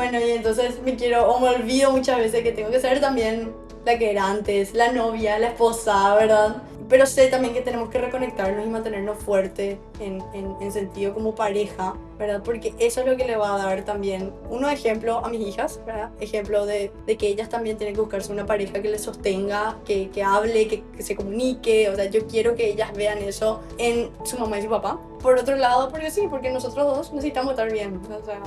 bueno, y entonces me quiero, o me olvido muchas veces que tengo que ser también la que era antes, la novia, la esposa, ¿verdad? Pero sé también que tenemos que reconectarnos y mantenernos fuertes en sentido como pareja, ¿verdad? Porque eso es lo que le va a dar también unos ejemplos a mis hijas, ¿verdad? Ejemplo de que ellas también tienen que buscarse una pareja que les sostenga, que hable, que se comunique. O sea, yo quiero que ellas vean eso en su mamá y su papá. Por otro lado, porque sí, porque nosotros dos necesitamos estar bien, o sea.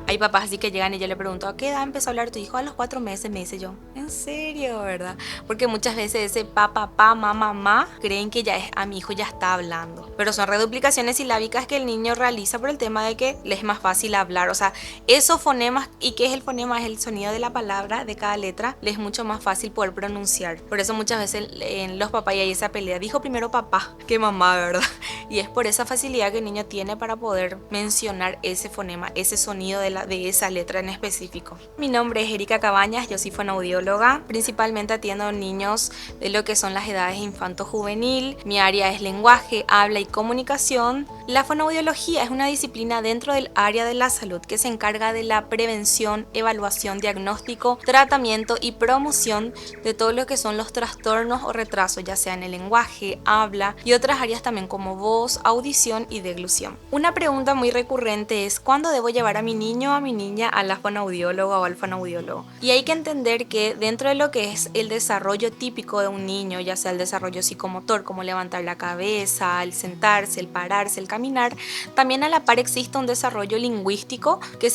Hay papás así que llegan y yo le pregunto, ¿a qué edad empezó a hablar tu hijo? A los 4 meses, me dice yo. ¿En serio, verdad? Porque muchas veces ese papá, mamá, creen que ya es, a mi hijo ya está hablando. Pero son reduplicaciones silábicas que el niño realiza por el tema de que le es más fácil hablar. O sea, esos fonemas, ¿y qué es el fonema? Es el sonido de la palabra, de cada letra, le es mucho más fácil poder pronunciar. Por eso muchas veces en los papás hay esa pelea. Dijo primero papá que mamá, ¿verdad? Y es por esa facilidad que el niño tiene para poder mencionar ese fonema, ese sonido de esa letra en específico. Mi nombre es Erika Cabañas, yo soy fonoaudióloga, principalmente atiendo a niños de lo que son las edades infanto-juvenil. Mi área es lenguaje, habla y comunicación. La fonoaudiología es una disciplina dentro del área de la salud que se encarga de la prevención, evaluación, diagnóstico, tratamiento y promoción de todo lo que son los trastornos o retrasos, ya sea en el lenguaje, habla y otras áreas también como voz, audición y deglución. Una pregunta muy recurrente es ¿cuándo debo llevar a mi niño o a mi niña a la fonoaudióloga o al fonoaudiólogo? Y hay que entender que dentro de lo que es el desarrollo típico de un niño, ya sea el desarrollo psicomotor, como levantar la cabeza, el sentarse, el pararse, el caminar, también a la par existe un desarrollo lingüístico que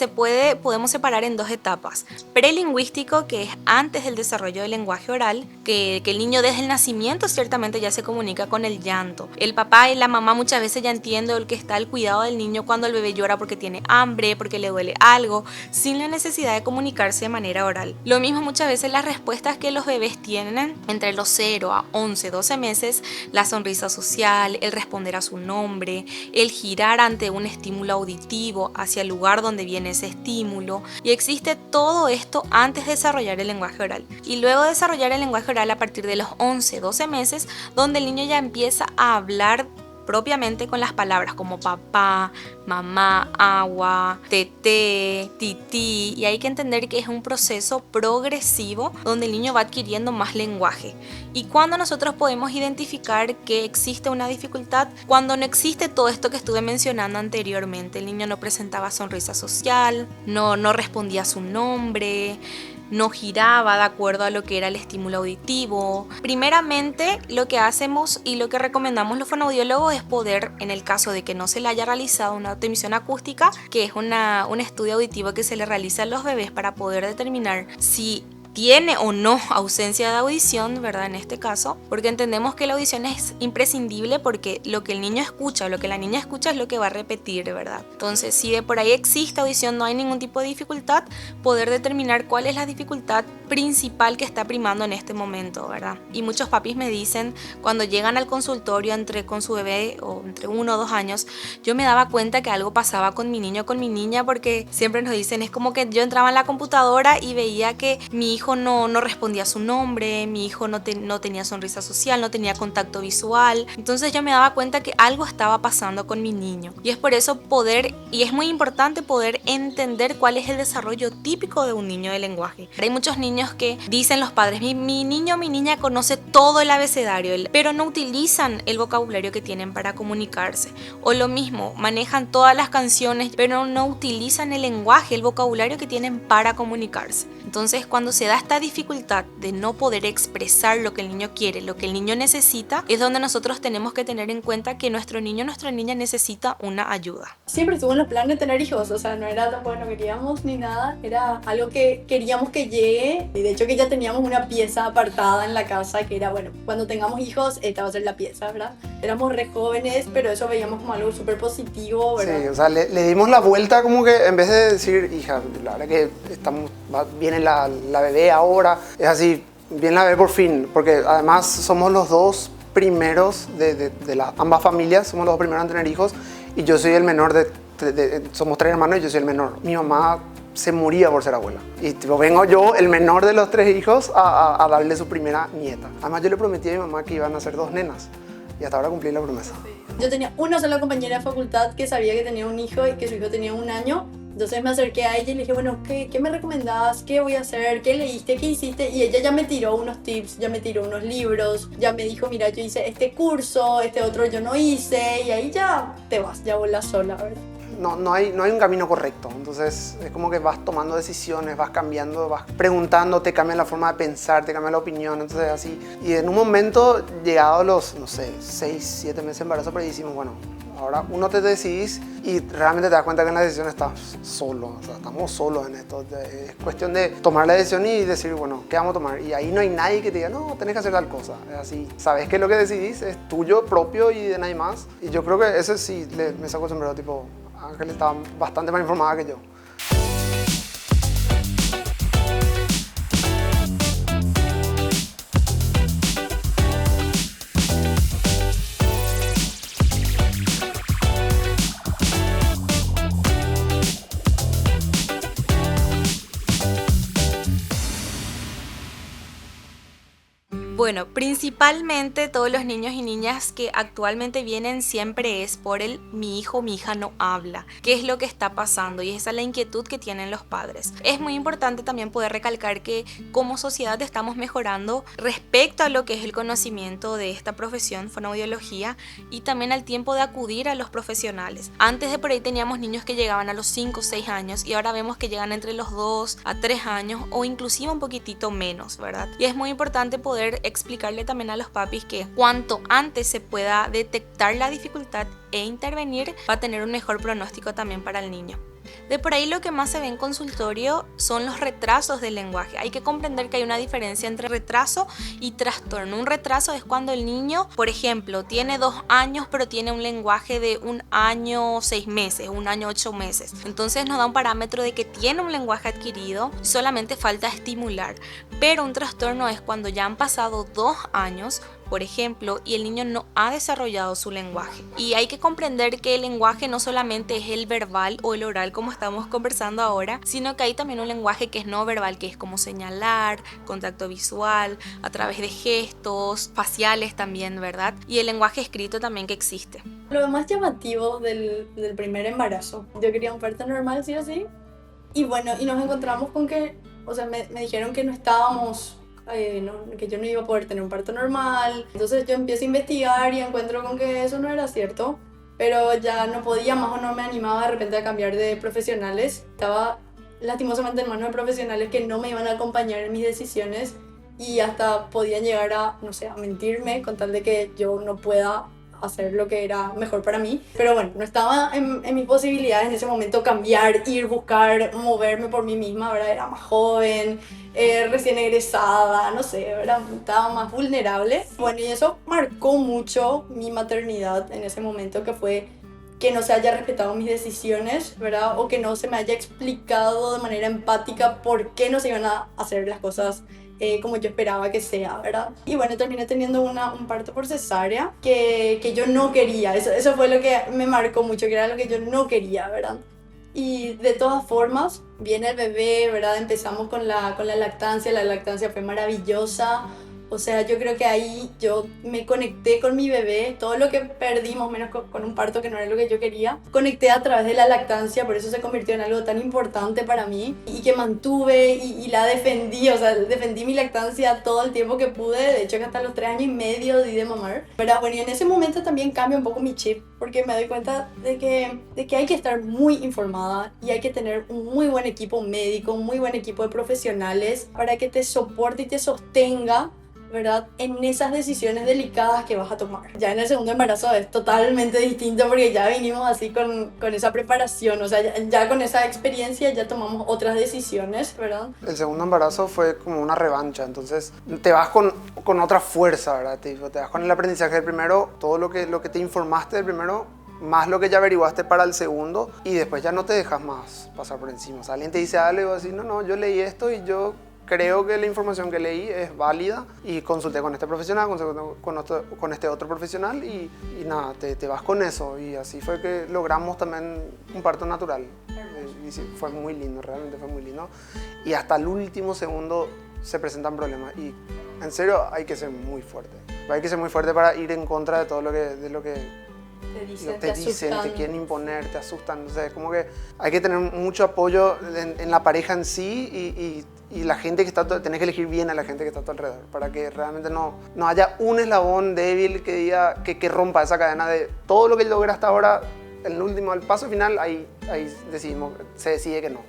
podemos separar en dos etapas. Prelingüístico, que es antes del desarrollo del lenguaje oral, que el niño desde el nacimiento ciertamente ya se comunica con el llanto. El papá y la mamá muchas veces ya entienden el que está al cuidado del niño cuando el bebé llora porque tiene hambre, porque le duele algo, sin la necesidad de comunicarse de manera oral. Lo mismo muchas veces las respuestas que los bebés tienen entre los 0 a 11, 12 meses, la sonrisa social, el responder a su nombre, el girar ante un estímulo auditivo hacia el lugar donde viene ese estímulo, y existe todo esto antes de desarrollar el lenguaje oral. Y luego de desarrollar el lenguaje oral a partir de los 11, 12 meses, donde el niño ya empieza a hablar propiamente con las palabras como papá, mamá, agua, tete, tití, y hay que entender que es un proceso progresivo donde el niño va adquiriendo más lenguaje. Y cuando nosotros podemos identificar que existe una dificultad, cuando no existe todo esto que estuve mencionando anteriormente, el niño no presentaba sonrisa social, no respondía a su nombre, no giraba de acuerdo a lo que era el estímulo auditivo. Primeramente, lo que hacemos y lo que recomendamos los fonoaudiólogos es poder, en el caso de que no se le haya realizado una audición acústica, que es un estudio auditivo que se le realiza a los bebés para poder determinar si tiene o no ausencia de audición, ¿verdad? En este caso, porque entendemos que la audición es imprescindible porque lo que el niño escucha o lo que la niña escucha es lo que va a repetir, ¿verdad? Entonces, si de por ahí existe audición, no hay ningún tipo de dificultad, poder determinar cuál es la dificultad principal que está primando en este momento, ¿verdad? Y muchos papis me dicen, cuando llegan al consultorio con su bebé o entre 1 o 2 años, yo me daba cuenta que algo pasaba con mi niño o con mi niña, porque siempre nos dicen, es como que yo entraba en la computadora y veía que mi hijo no respondía a su nombre, mi hijo no tenía sonrisa social, no tenía contacto visual. Entonces yo me daba cuenta que algo estaba pasando con mi niño. Y es por eso y es muy importante poder entender cuál es el desarrollo típico de un niño de lenguaje. Hay muchos niños que dicen los padres, mi niño o mi niña conoce todo el abecedario, pero no utilizan el vocabulario que tienen para comunicarse. O lo mismo, manejan todas las canciones, pero no utilizan el lenguaje, el vocabulario que tienen para comunicarse. Entonces, cuando se da esta dificultad de no poder expresar lo que el niño quiere, lo que el niño necesita, es donde nosotros tenemos que tener en cuenta que nuestro niño o nuestra niña necesita una ayuda. Siempre estuvo en los planes de tener hijos, o sea, no era tampoco no queríamos ni nada, era algo que queríamos que llegue, y de hecho que ya teníamos una pieza apartada en la casa que era, bueno, cuando tengamos hijos, esta va a ser la pieza, ¿verdad? Éramos re jóvenes, pero eso veíamos como algo súper positivo, ¿verdad? Sí, o sea, le dimos la vuelta como que en vez de decir, hija, la verdad que viene la bebé ahora, es así, viene la bebé por fin, porque además somos los dos primeros de ambas familias, somos los dos primeros en tener hijos y yo soy el menor somos 3 hermanos y yo soy el menor. Mi mamá se moría por ser abuela. Y tipo, vengo yo, el menor de los 3 hijos, a darle su primera nieta. Además, yo le prometí a mi mamá que iban a ser 2 nenas. Y hasta ahora cumplí la promesa. Yo tenía una sola compañera de facultad que sabía que tenía un hijo y que su hijo tenía 1 año. Entonces me acerqué a ella y le dije, bueno, ¿qué me recomendás? ¿Qué voy a hacer? ¿Qué leíste? ¿Qué hiciste? Y ella ya me tiró unos tips, ya me tiró unos libros, ya me dijo, mira, yo hice este curso, este otro yo no hice, y ahí ya te vas, ya volas sola, ¿verdad? No hay un camino correcto, entonces es como que vas tomando decisiones, vas cambiando, vas preguntando, te cambia la forma de pensar, te cambia la opinión, entonces así. Y en un momento, llegado los, no sé, 6, 7 meses de embarazo, pero decimos, bueno, ahora uno te decidís y realmente te das cuenta que en la decisión estás solo, o sea, estamos solos en esto. Es cuestión de tomar la decisión y decir, bueno, ¿qué vamos a tomar? Y ahí no hay nadie que te diga, no, tenés que hacer tal cosa. Es así, sabes que lo que decidís es tuyo, propio y de nadie más. Y yo creo que eso sí, me saco el sombrero, tipo, Ángel estaba bastante más informada que yo. Bueno, principalmente todos los niños y niñas que actualmente vienen siempre es por mi hijo o mi hija no habla. ¿Qué es lo que está pasando? Y esa es la inquietud que tienen los padres. Es muy importante también poder recalcar que como sociedad estamos mejorando respecto a lo que es el conocimiento de esta profesión, fonoaudiología, y también al tiempo de acudir a los profesionales. Antes de por ahí teníamos niños que llegaban a los 5 o 6 años y ahora vemos que llegan entre los 2 a 3 años o inclusive un poquitito menos, ¿verdad? Y es muy importante poder explicarle también a los papis que cuanto antes se pueda detectar la dificultad e intervenir, va a tener un mejor pronóstico también para el niño. De por ahí lo que más se ve en consultorio son los retrasos del lenguaje. Hay que comprender que hay una diferencia entre retraso y trastorno. Un retraso es cuando el niño, por ejemplo, tiene 2 años pero tiene un lenguaje de 1 año 6 meses, 1 año 8 meses. Entonces nos da un parámetro de que tiene un lenguaje adquirido, solamente falta estimular. Pero un trastorno es cuando ya han pasado 2 años, por ejemplo, y el niño no ha desarrollado su lenguaje. Y hay que comprender que el lenguaje no solamente es el verbal o el oral como estamos conversando ahora, sino que hay también un lenguaje que es no verbal, que es como señalar, contacto visual, a través de gestos, faciales también, ¿verdad? Y el lenguaje escrito también que existe. Lo más llamativo del primer embarazo, yo quería un parto normal, sí o sí, y bueno, y nos encontramos con que, o sea, me dijeron que no estábamos... que yo no iba a poder tener un parto normal. Entonces yo empiezo a investigar y encuentro con que eso no era cierto, pero ya no podía más o no me animaba de repente a cambiar de profesionales. Estaba lastimosamente en manos de profesionales que no me iban a acompañar en mis decisiones y hasta podían llegar a, no sé, a mentirme con tal de que yo no pueda hacer lo que era mejor para mí. Pero bueno, no estaba en mis posibilidades en ese momento cambiar, ir, buscar, moverme por mí misma, ¿verdad? Era más joven, recién egresada, no sé, ¿verdad? Estaba más vulnerable. Bueno, y eso marcó mucho mi maternidad en ese momento, que fue que no se haya respetado mis decisiones, ¿verdad? O que no se me haya explicado de manera empática por qué no se iban a hacer las cosas como yo esperaba que sea, ¿verdad? Y bueno, terminé teniendo un parto por cesárea que yo no quería. Eso fue lo que me marcó mucho, que era lo que yo no quería, ¿verdad? Y de todas formas, viene el bebé, ¿verdad? Empezamos con la lactancia fue maravillosa. O sea, yo creo que ahí yo me conecté con mi bebé, todo lo que perdimos, menos con un parto que no era lo que yo quería, conecté a través de la lactancia, por eso se convirtió en algo tan importante para mí y que mantuve y la defendí, o sea, defendí mi lactancia todo el tiempo que pude, de hecho que hasta los 3 años y medio di de mamar. Pero bueno, y en ese momento también cambia un poco mi chip, porque me doy cuenta de que hay que estar muy informada y hay que tener un muy buen equipo médico, un muy buen equipo de profesionales para que te soporte y te sostenga, ¿verdad? En esas decisiones delicadas que vas a tomar. Ya en el segundo embarazo es totalmente distinto porque ya vinimos así con esa preparación, o sea, ya con esa experiencia ya tomamos otras decisiones, ¿verdad? El segundo embarazo fue como una revancha, entonces te vas con otra fuerza, ¿verdad? Te vas con el aprendizaje del primero, todo lo que te informaste del primero, más lo que ya averiguaste para el segundo, y después ya no te dejas más pasar por encima. O sea, alguien te dice algo y vas a decir, no, yo leí esto y yo creo que la información que leí es válida y consulté con este profesional, con este otro profesional y nada, te vas con eso. Y así fue que logramos también un parto natural. Y sí, fue muy lindo, realmente fue muy lindo. Y hasta el último segundo se presentan problemas y en serio hay que ser muy fuerte. Hay que ser muy fuerte para ir en contra de todo lo que te dicen, te quieren imponer, te asustan. Entonces, es como que hay que tener mucho apoyo en la pareja en sí y la gente que está, tenés que elegir bien a la gente que está a tu alrededor para que realmente no haya un eslabón débil que diga que rompa esa cadena de todo lo que logré hasta ahora. El último, el paso final, ahí se decide que no.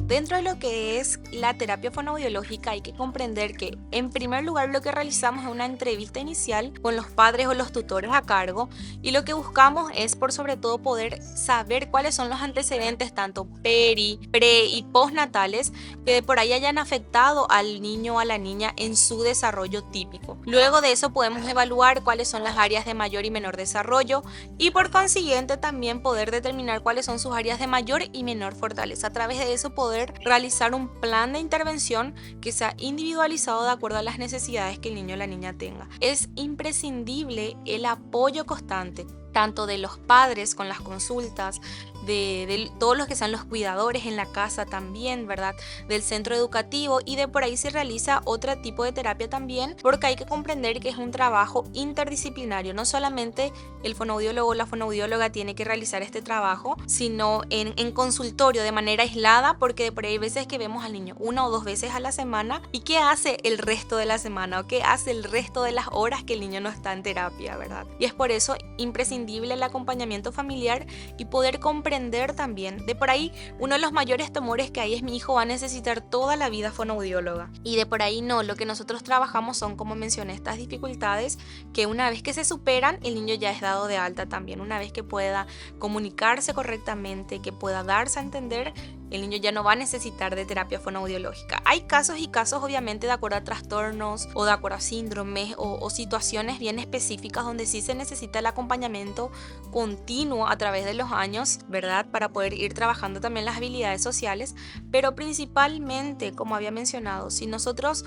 Dentro de lo que es la terapia fonoaudiológica hay que comprender que, en primer lugar, lo que realizamos es una entrevista inicial con los padres o los tutores a cargo y lo que buscamos es, por sobre todo, poder saber cuáles son los antecedentes tanto pre y postnatales que de por ahí hayan afectado al niño o a la niña en su desarrollo típico. Luego de eso podemos evaluar cuáles son las áreas de mayor y menor desarrollo y por consiguiente también poder determinar cuáles son sus áreas de mayor y menor fortaleza. A través de eso poder realizar un plan de intervención que sea individualizado de acuerdo a las necesidades que el niño o la niña tenga. Es imprescindible el apoyo constante tanto de los padres con las consultas, de todos los que sean los cuidadores en la casa también, ¿verdad? Del centro educativo y de por ahí se realiza otro tipo de terapia también, porque hay que comprender que es un trabajo interdisciplinario. No solamente el fonoaudiólogo o la fonoaudióloga tiene que realizar este trabajo, sino en consultorio de manera aislada, porque de por ahí hay veces que vemos al niño 1 o 2 veces a la semana y ¿qué hace el resto de la semana? ¿O qué hace el resto de las horas que el niño no está en terapia, ¿verdad? Y es por eso imprescindible el acompañamiento familiar y poder comprender también. De por ahí, uno de los mayores temores que hay es mi hijo va a necesitar toda la vida fonoaudióloga. Y de por ahí no, lo que nosotros trabajamos son, como mencioné, estas dificultades que una vez que se superan, el niño ya es dado de alta también. Una vez que pueda comunicarse correctamente, que pueda darse a entender, el niño ya no va a necesitar de terapia fonoaudiológica. Hay casos y casos, obviamente, de acuerdo a trastornos o de acuerdo a síndromes o situaciones bien específicas donde sí se necesita el acompañamiento continuo a través de los años, ¿verdad? Para poder ir trabajando también las habilidades sociales, pero principalmente, como había mencionado, si nosotros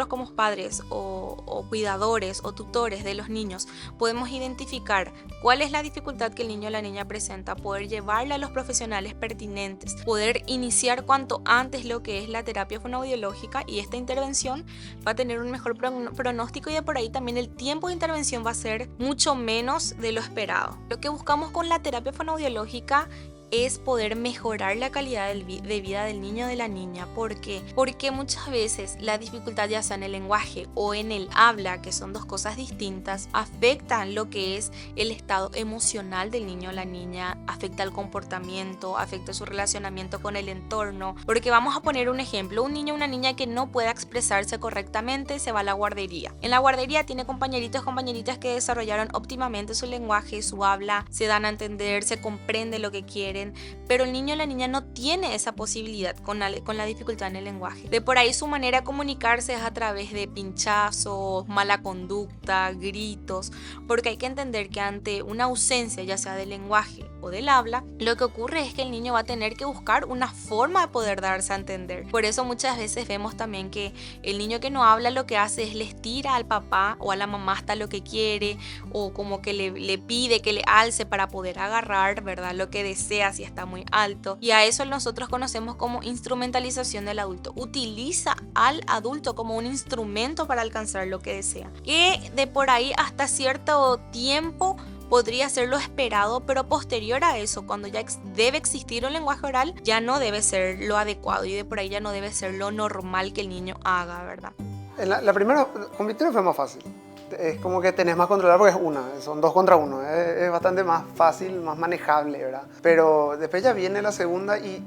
como padres o cuidadores o tutores de los niños podemos identificar cuál es la dificultad que el niño o la niña presenta, poder llevarla a los profesionales pertinentes, poder iniciar cuanto antes lo que es la terapia fonoaudiológica y esta intervención va a tener un mejor pronóstico y de por ahí también el tiempo de intervención va a ser mucho menos de lo esperado. Lo que buscamos con la terapia fonoaudiológica es poder mejorar la calidad de vida del niño o de la niña. ¿Por qué? Porque muchas veces la dificultad, ya sea en el lenguaje o en el habla, que son dos cosas distintas, afectan lo que es el estado emocional del niño o la niña, afecta el comportamiento, afecta su relacionamiento con el entorno. Porque vamos a poner un ejemplo, un niño o una niña que no pueda expresarse correctamente se va a la guardería. En la guardería tiene compañeritos, compañeritas que desarrollaron óptimamente su lenguaje, su habla, se dan a entender, se comprende lo que quieren, pero el niño o la niña no tiene esa posibilidad con la dificultad en el lenguaje. De por ahí su manera de comunicarse es a través de pinchazos, mala conducta, gritos, porque hay que entender que ante una ausencia ya sea del lenguaje o del habla, lo que ocurre es que el niño va a tener que buscar una forma de poder darse a entender. Por eso muchas veces vemos también que el niño que no habla lo que hace es le estira al papá o a la mamá hasta lo que quiere o como que le pide que le alce para poder agarrar, ¿verdad? Lo que desea si está muy alto, y a eso nosotros conocemos como instrumentalización del adulto. Utiliza al adulto como un instrumento para alcanzar lo que desea, que de por ahí hasta cierto tiempo podría ser lo esperado, pero posterior a eso, cuando ya debe existir un lenguaje oral, ya no debe ser lo adecuado y de por ahí ya no debe ser lo normal que el niño haga, ¿verdad? La primera con Victoria fue más fácil. es como que tenés más controlado porque es una, son 2 contra 1, es bastante más fácil, más manejable, ¿verdad? Pero después ya viene la segunda y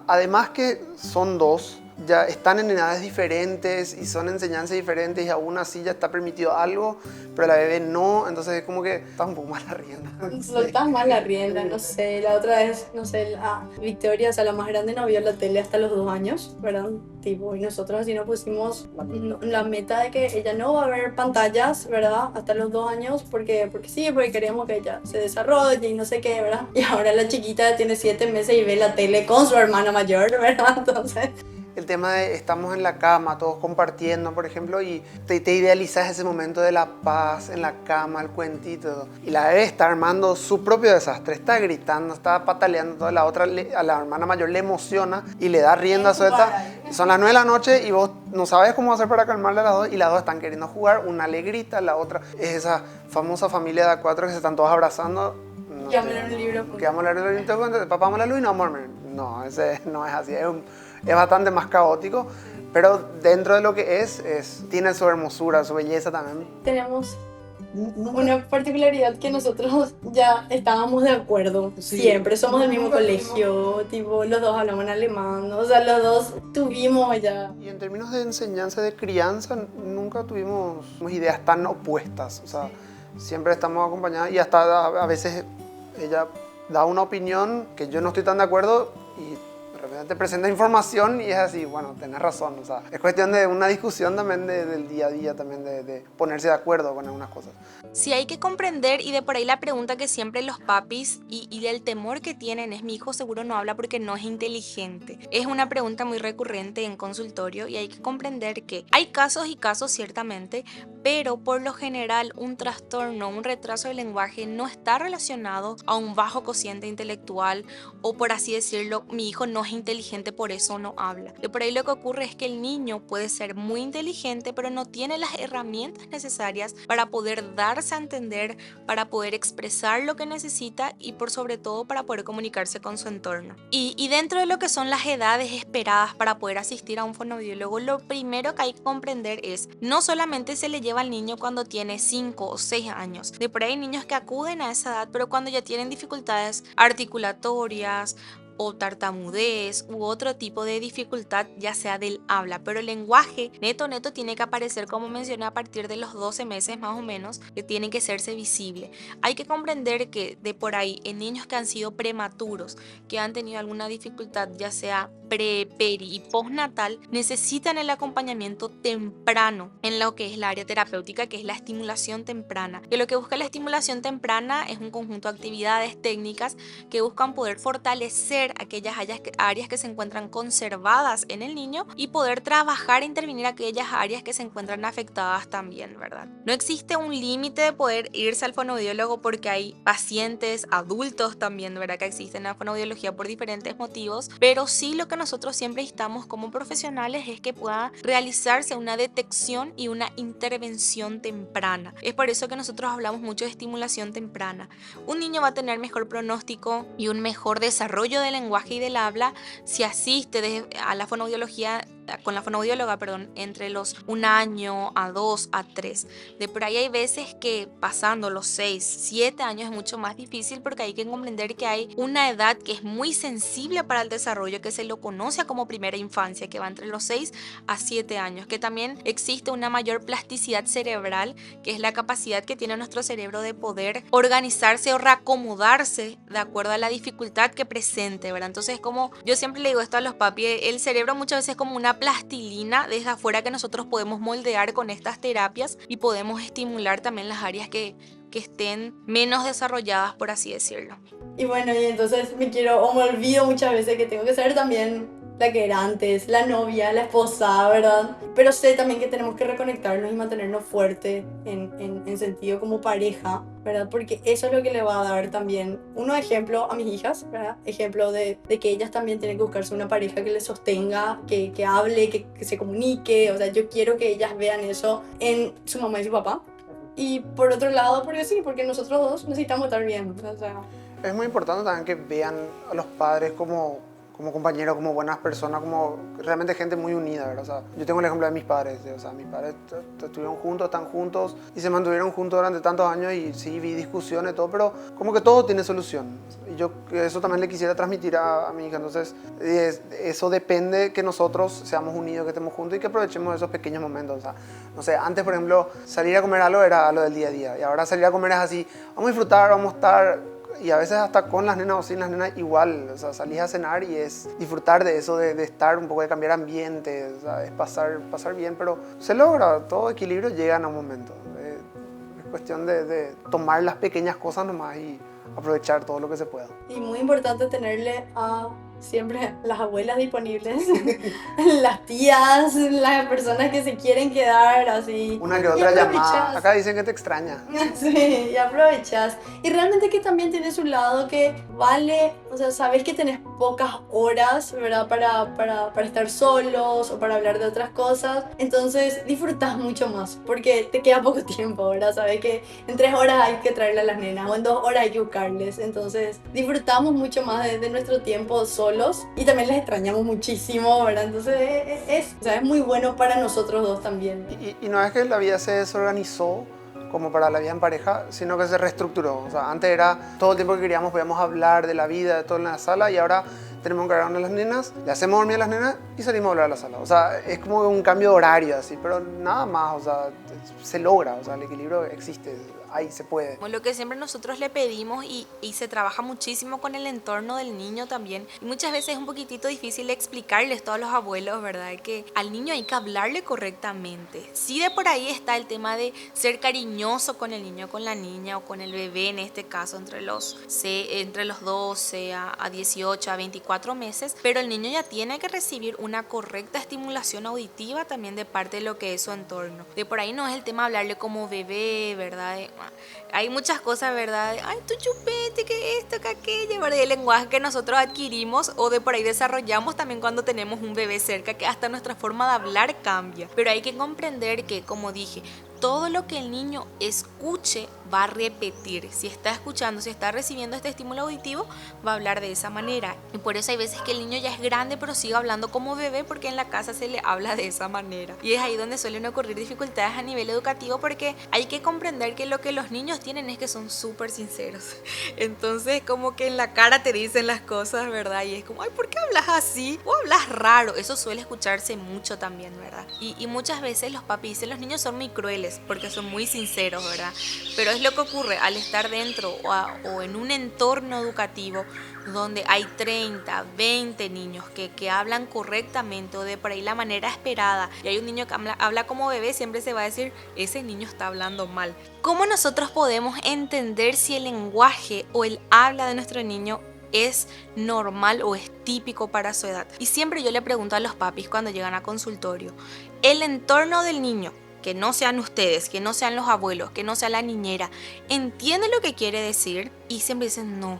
además que son 2, ya están en edades diferentes y son enseñanzas diferentes y aún así ya está permitido algo, pero la bebé no, entonces es como que está un poco más la rienda. Soltás más la rienda, no sé, la otra vez, no sé, Victoria, o sea, la más grande no vio la tele hasta los 2 años, ¿verdad? Tipo, y nosotros así nos pusimos la meta de que ella no va a ver pantallas, ¿verdad? Hasta los 2 años, porque sí, porque queremos que ella se desarrolle y no sé qué, ¿verdad? Y ahora la chiquita tiene 7 meses y ve la tele con su hermana mayor, ¿verdad? Entonces... El tema de estamos en la cama, todos compartiendo, por ejemplo, y te idealizas ese momento de la paz en la cama, el cuentito. Y la bebé está armando su propio desastre, está gritando, está pataleando, toda la otra, a la hermana mayor le emociona y le da rienda suelta. Son las 9 de la noche y vos no sabes cómo hacer para calmarle a las dos y las dos están queriendo jugar, una le grita, la otra es esa famosa familia de A4 que se están todos abrazando. No, que vamos a leer un libro. Que vamos a leer un libro, papá, vamos a la luz y no vamos a dormir. No, ese no es así, es bastante más caótico, pero dentro de lo que tiene su hermosura, su belleza también. Tenemos una particularidad que nosotros ya estábamos de acuerdo, sí, siempre somos del mismo colegio, tipo, los dos hablamos en alemán, o sea, los dos tuvimos ya... Y en términos de enseñanza, de crianza, nunca tuvimos ideas tan opuestas, o sea, siempre estamos acompañados y hasta a veces ella da una opinión que yo no estoy tan de acuerdo y de repente te presenta información y es así, bueno, tenés razón, o sea, es cuestión de una discusión también del día a día, también de ponerse de acuerdo con algunas cosas. Sí, hay que comprender, y de por ahí la pregunta que siempre los papis y el temor que tienen es: mi hijo seguro no habla porque no es inteligente. Es una pregunta muy recurrente en consultorio y hay que comprender que hay casos y casos ciertamente, pero por lo general un trastorno, un retraso del lenguaje no está relacionado a un bajo cociente intelectual o, por así decirlo, mi hijo no es inteligente, por eso no habla. De por ahí lo que ocurre es que el niño puede ser muy inteligente, pero no tiene las herramientas necesarias para poder darse a entender, para poder expresar lo que necesita y por sobre todo para poder comunicarse con su entorno. Y dentro de lo que son las edades esperadas para poder asistir a un fonoaudiólogo, lo primero que hay que comprender es: no solamente se le lleva al niño cuando tiene 5 o 6 años. De por ahí hay niños que acuden a esa edad, pero cuando ya tienen dificultades articulatorias o tartamudez u otro tipo de dificultad, ya sea del habla, pero el lenguaje neto tiene que aparecer, como mencioné, a partir de los 12 meses más o menos, que tiene que hacerse visible. Hay que comprender que de por ahí en niños que han sido prematuros, que han tenido alguna dificultad, ya sea pre, peri y postnatal, necesitan el acompañamiento temprano en lo que es la área terapéutica, que es la estimulación temprana. Que lo que busca la estimulación temprana es un conjunto de actividades técnicas que buscan poder fortalecer aquellas áreas que se encuentran conservadas en el niño y poder trabajar e intervenir aquellas áreas que se encuentran afectadas también, ¿verdad? No existe un límite de poder irse al fonoaudiólogo porque hay pacientes adultos también, ¿verdad?, que existen en la fonoaudiología por diferentes motivos, pero sí lo que nosotros siempre instamos como profesionales es que pueda realizarse una detección y una intervención temprana. Es por eso que nosotros hablamos mucho de estimulación temprana. Un niño va a tener mejor pronóstico y un mejor desarrollo del lenguaje y del habla si asiste a la fonoaudiología con la fonoaudióloga, entre los 1 año a 2 a 3. De por ahí hay veces que pasando los 6, 7 años es mucho más difícil porque hay que comprender que hay una edad que es muy sensible para el desarrollo, que se lo conoce como primera infancia, que va entre los 6 a 7 años, que también existe una mayor plasticidad cerebral, que es la capacidad que tiene nuestro cerebro de poder organizarse o reacomodarse de acuerdo a la dificultad que presente, ¿verdad? Entonces, como yo siempre le digo esto a los papis, el cerebro muchas veces es como una plastilina desde afuera que nosotros podemos moldear con estas terapias y podemos estimular también las áreas que estén menos desarrolladas, por así decirlo. Y bueno, y entonces me olvido muchas veces que tengo que ser también la que era antes, la novia, la esposa, ¿verdad? Pero sé también que tenemos que reconectarnos y mantenernos fuertes en sentido como pareja, ¿verdad? Porque eso es lo que le va a dar también ejemplo a mis hijas, ¿verdad? Ejemplo de que ellas también tienen que buscarse una pareja que les sostenga, que hable, que se comunique. O sea, yo quiero que ellas vean eso en su mamá y su papá. Y por otro lado, porque nosotros dos necesitamos estar bien, o sea... Es muy importante también que vean a los padres como como compañeros, como buenas personas, como realmente gente muy unida, ¿verdad? O sea, yo tengo el ejemplo de mis padres, o sea, mis padres estuvieron juntos, están juntos y se mantuvieron juntos durante tantos años y sí, vi discusiones y todo, pero como que todo tiene solución. Y yo eso también le quisiera transmitir a mi hija, entonces eso depende que nosotros seamos unidos, que estemos juntos y que aprovechemos esos pequeños momentos. O sea, no sé, antes, por ejemplo, salir a comer algo era lo del día a día y ahora salir a comer es así, vamos a disfrutar, vamos a estar... Y a veces hasta con las nenas o sin las nenas igual, o sea, salís a cenar y es disfrutar de eso, de estar un poco, de cambiar ambiente, o sea, es pasar bien, pero se logra, todo equilibrio llega en un momento. Es cuestión de tomar las pequeñas cosas nomás y aprovechar todo lo que se pueda. Y muy importante tenerle a siempre las abuelas disponibles, las tías, las personas que se quieren quedar así. Una que otra llamada. Acá dicen que te extraña. Sí, y aprovechas. Y realmente que también tiene su lado que vale, o sea, sabes que tenés pocas horas, ¿verdad? Para estar solos o para hablar de otras cosas. Entonces disfrutas mucho más porque te queda poco tiempo, ¿verdad? Sabes que en 3 horas hay que traerle a las nenas o en 2 horas hay que buscarles. Entonces disfrutamos mucho más de nuestro tiempo solos y también les extrañamos muchísimo, ¿verdad? Entonces o sea, es muy bueno para nosotros dos también. Y no es que la vida se desorganizó como para la vida en pareja, sino que se reestructuró. O sea, antes era todo el tiempo que queríamos, podíamos hablar de la vida, de todo en la sala, y ahora tenemos que encargarnos de las nenas, le hacemos dormir a las nenas y salimos a hablar a la sala. O sea, es como un cambio de horario así, pero nada más, o sea, se logra, o sea, el equilibrio existe, ahí se puede. Lo que siempre nosotros le pedimos y se trabaja muchísimo con el entorno del niño también. Y muchas veces es un poquitito difícil explicarles todos los abuelos, ¿verdad? Que al niño hay que hablarle correctamente. Sí, de por ahí está el tema de ser cariñoso con el niño, con la niña o con el bebé, en este caso entre los 12 a 18 a 24 meses, pero el niño ya tiene que recibir una correcta estimulación auditiva también de parte de lo que es su entorno. De por ahí no es el tema de hablarle como bebé, ¿verdad? Hay muchas cosas, ¿verdad? Ay, tu chupete, que esto, que aquello, ¿verdad? Y el lenguaje que nosotros adquirimos o de por ahí desarrollamos también cuando tenemos un bebé cerca, que hasta nuestra forma de hablar cambia. Pero hay que comprender que, como dije, todo lo que el niño escuche va a repetir. Si está escuchando, si está recibiendo este estímulo auditivo, va a hablar de esa manera. Y por eso hay veces que el niño ya es grande, pero sigue hablando como bebé porque en la casa se le habla de esa manera. Y es ahí donde suelen ocurrir dificultades a nivel educativo porque hay que comprender que lo que los niños tienen es que son súper sinceros. Entonces como que en la cara te dicen las cosas, ¿verdad? Y es como, ay, ¿por qué hablas así? O hablas raro. Eso suele escucharse mucho también, ¿verdad? Y muchas veces los papis dicen, los niños son muy crueles porque son muy sinceros, ¿verdad? Pero es lo que ocurre al estar dentro o en un entorno educativo donde hay 30, 20 niños que hablan correctamente o de por ahí la manera esperada y hay un niño que habla como bebé, siempre se va a decir, ese niño está hablando mal. ¿Cómo nosotros podemos entender si el lenguaje o el habla de nuestro niño es normal o es típico para su edad? Y siempre yo le pregunto a los papis cuando llegan a consultorio, el entorno del niño, que no sean ustedes, que no sean los abuelos, que no sea la niñera, ¿entiende lo que quiere decir? Y siempre dicen no.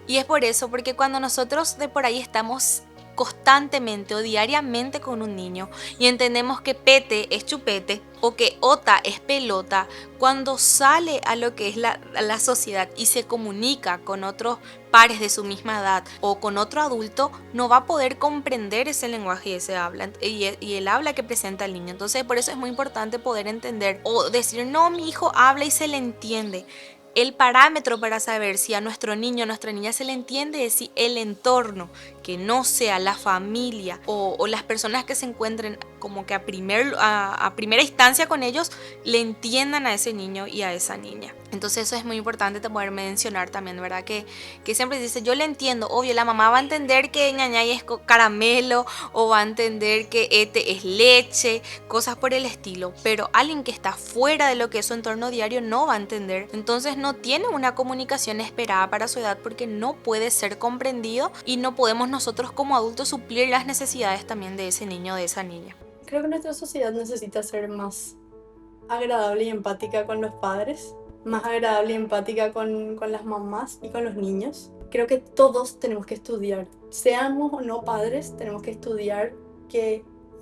Y es por eso, porque cuando nosotros de por ahí estamos constantemente o diariamente con un niño y entendemos que pete es chupete o que ota es pelota, cuando sale a lo que es la sociedad y se comunica con otros pares de su misma edad o con otro adulto, no va a poder comprender ese lenguaje y ese habla y el habla que presenta el niño. Entonces por eso es muy importante poder entender o decir, no, mi hijo habla y se le entiende. El parámetro para saber si a nuestro niño o nuestra niña se le entiende es si el entorno, que no sea la familia o las personas que se encuentren como que a primera instancia con ellos, le entiendan a ese niño y a esa niña. Entonces eso es muy importante poder mencionar también, ¿verdad? Que siempre dice, yo le entiendo, obvio, la mamá va a entender que ñañay es caramelo o va a entender que ete es leche, cosas por el estilo, pero alguien que está fuera de lo que es su entorno diario no va a entender, entonces no tiene una comunicación esperada para su edad porque no puede ser comprendido y no podemos nosotros como adultos suplir las necesidades también de ese niño o de esa niña. Creo que nuestra sociedad necesita ser más agradable y empática con los padres, más agradable y empática con las mamás y con los niños. Creo que todos tenemos que estudiar, seamos o no padres, tenemos que estudiar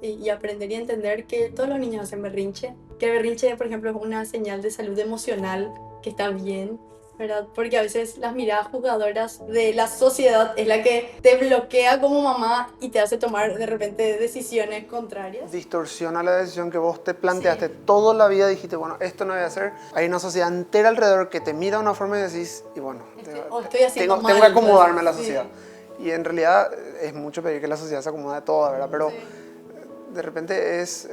y aprender y entender que todos los niños hacen berrinche, que el berrinche, por ejemplo, es una señal de salud emocional, que está bien, ¿verdad? Porque a veces las miradas juzgadoras de la sociedad es la que te bloquea como mamá y te hace tomar de repente decisiones contrarias. Distorsiona la decisión que vos te planteaste Sí. toda la vida, dijiste, bueno, esto no voy a hacer. Hay una sociedad entera alrededor que te mira de una forma y decís, y bueno, Estoy haciendo tengo mal, que acomodarme a la sí. sociedad. Y en realidad es mucho pedir que la sociedad se acomode a toda, ¿verdad? Pero Sí. de repente es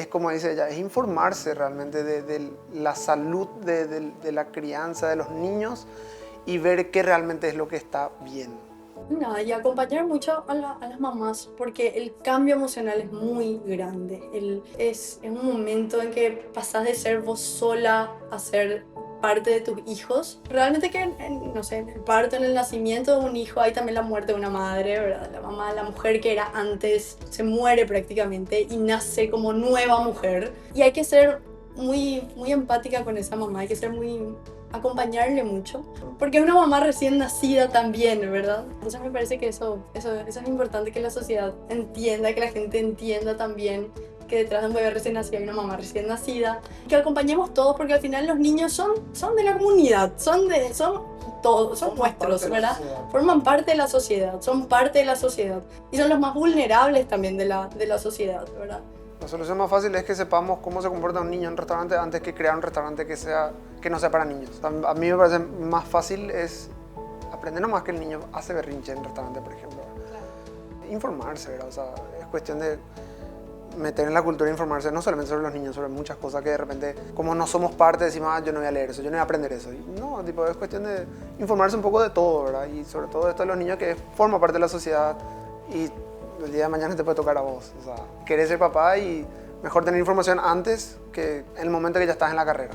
como dice ella, es informarse realmente de la salud de la crianza de los niños y ver qué realmente es lo que está bien. Nada, y acompañar mucho a las mamás, porque el cambio emocional es muy grande. Es un momento en que pasás de ser vos sola a ser parte de tus hijos. Realmente que, no sé, en el parto, en el nacimiento de un hijo, hay también la muerte de una madre, ¿verdad? La mamá, la mujer que era antes, se muere prácticamente y nace como nueva mujer. Y hay que ser muy, muy empática con esa mamá, hay que ser muy... acompañarle mucho, porque es una mamá recién nacida también, ¿verdad? Entonces me parece que eso es importante, que la sociedad entienda, que la gente entienda también que detrás de un bebé recién nacido hay una mamá recién nacida, que acompañemos todos, porque al final los niños son de la comunidad, son todos, son nuestros, ¿verdad? Forman parte de la sociedad, son parte de la sociedad y son los más vulnerables también de la sociedad, ¿verdad? La solución más fácil es que sepamos cómo se comporta un niño en un restaurante antes que crear un restaurante que no sea para niños. A mí me parece más fácil es aprender nomás que el niño hace berrinche en el restaurante, por ejemplo. Claro. Informarse, ¿verdad? O sea, es cuestión de meter en la cultura de informarse no solamente sobre los niños, sobre muchas cosas que de repente, como no somos parte, decimos, yo no voy a leer eso, yo no voy a aprender eso. Y no, tipo, es cuestión de informarse un poco de todo, ¿verdad? Y sobre todo esto de los niños que forman parte de la sociedad y el día de mañana te puede tocar a vos. O sea, querés ser papá y mejor tener información antes que en el momento que ya estás en la carrera.